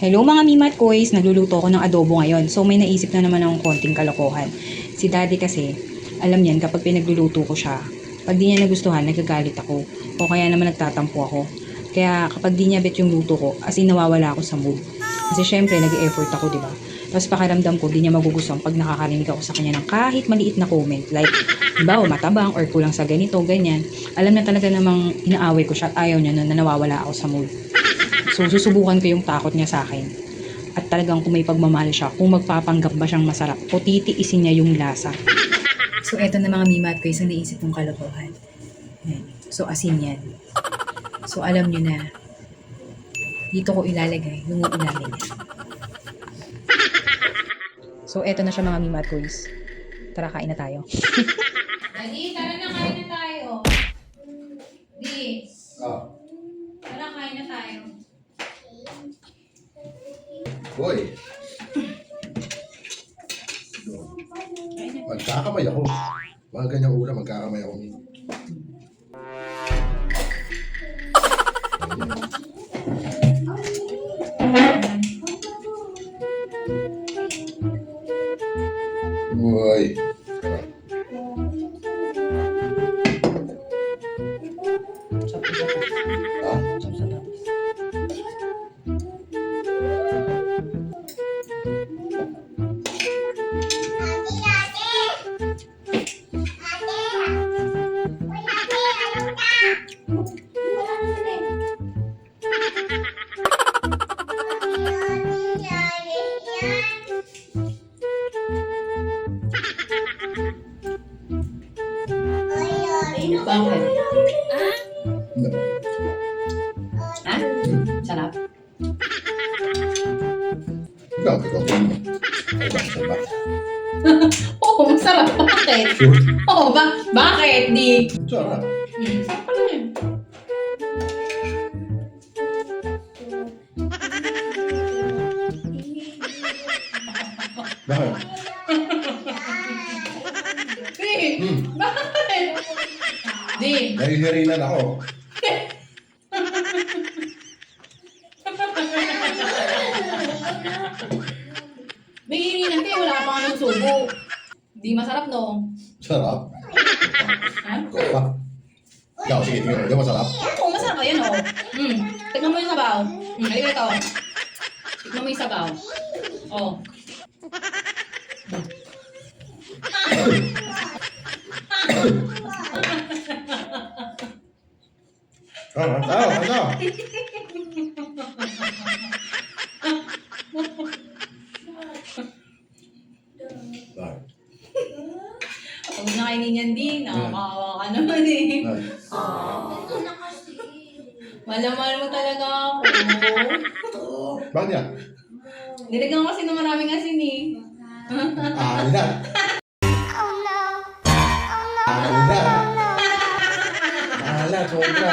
Hello mga Mimat Koys, nagluluto ako ng adobo ngayon. So may naisip na naman akong konting kalokohan. Si daddy kasi, alam niyan kapag pinagluluto ko siya, pag di niya nagustuhan, nagagalit ako. O kaya naman nagtatampo ako. Kaya kapag di niya bet yung luto ko, as in nawawala ako sa mood. Kasi syempre, nag-e-effort ako, di ba? Tapos pakiramdam ko, di niya magugustuhan pag nakakarinig ako sa kanya ng kahit maliit na comment. Like, diba, o matabang, or kulang sa ganito, ganyan. Alam na talaga namang inaaway ko siya at ayaw niya na nawawala ako sa mood. So, susubukan ko yung takot niya sa akin. At talagang kung may pagmamahal siya, kung magpapanggap ba siyang masarap, o titiisin niya yung lasa. So, eto na mga mimat ko, isang naisip kong kalokohan. Ayan. So, asin yan. So, alam niyo na, dito ko ilalagay yung ilalim niya. So, eto na siya mga mimat ko. Tara, kain na tayo. Daddy, tara na, kain na tayo. Di, tara, kain na tayo. Boy. Magkakamay ako. Mga ganyang ulam, magkakamay ako. Boy. Bakit? No. Ha? Sarap? Ikaw, ikaw. Ikaw, Oo, masarap. Bakit? Oo, bakit? Di. sarap. Sarap pala yun. Bakit? Di, bakit? Di. Nahihirinan ako. May irinan kayo, wala ka pa nga ng subo. Di masarap, no? Sarap. Ha? Ikaw pa. Ikaw, sige, tingnan mo. Di ba sarap? Oo, masarap. Ayan, oh. Tignan mo yung sabaw. Halika ito. Tignan mo yung sabaw. Oh. Ano? Bakit? Huwag na kainin yan, di. Nakakawa ka naman, eh. Malamahal mo talaga ako. Bakit yan? Nilagyan ko kasi ng maraming asin, eh. Alat. Alat. Alat, sobra.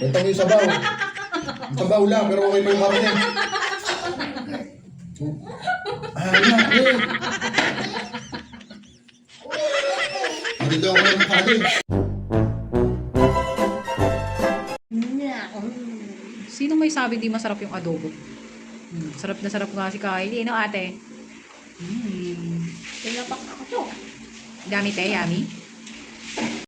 Ito mo yung sabaw. Yung sabaw lang, pero okay pa yung karne. Alat, eh. Dito ako ng kanin. Sino may sabi di masarap yung adobo? Sarap na sarap nga si Kylie, no ate? Pinapak ako to. Dami te, yummy.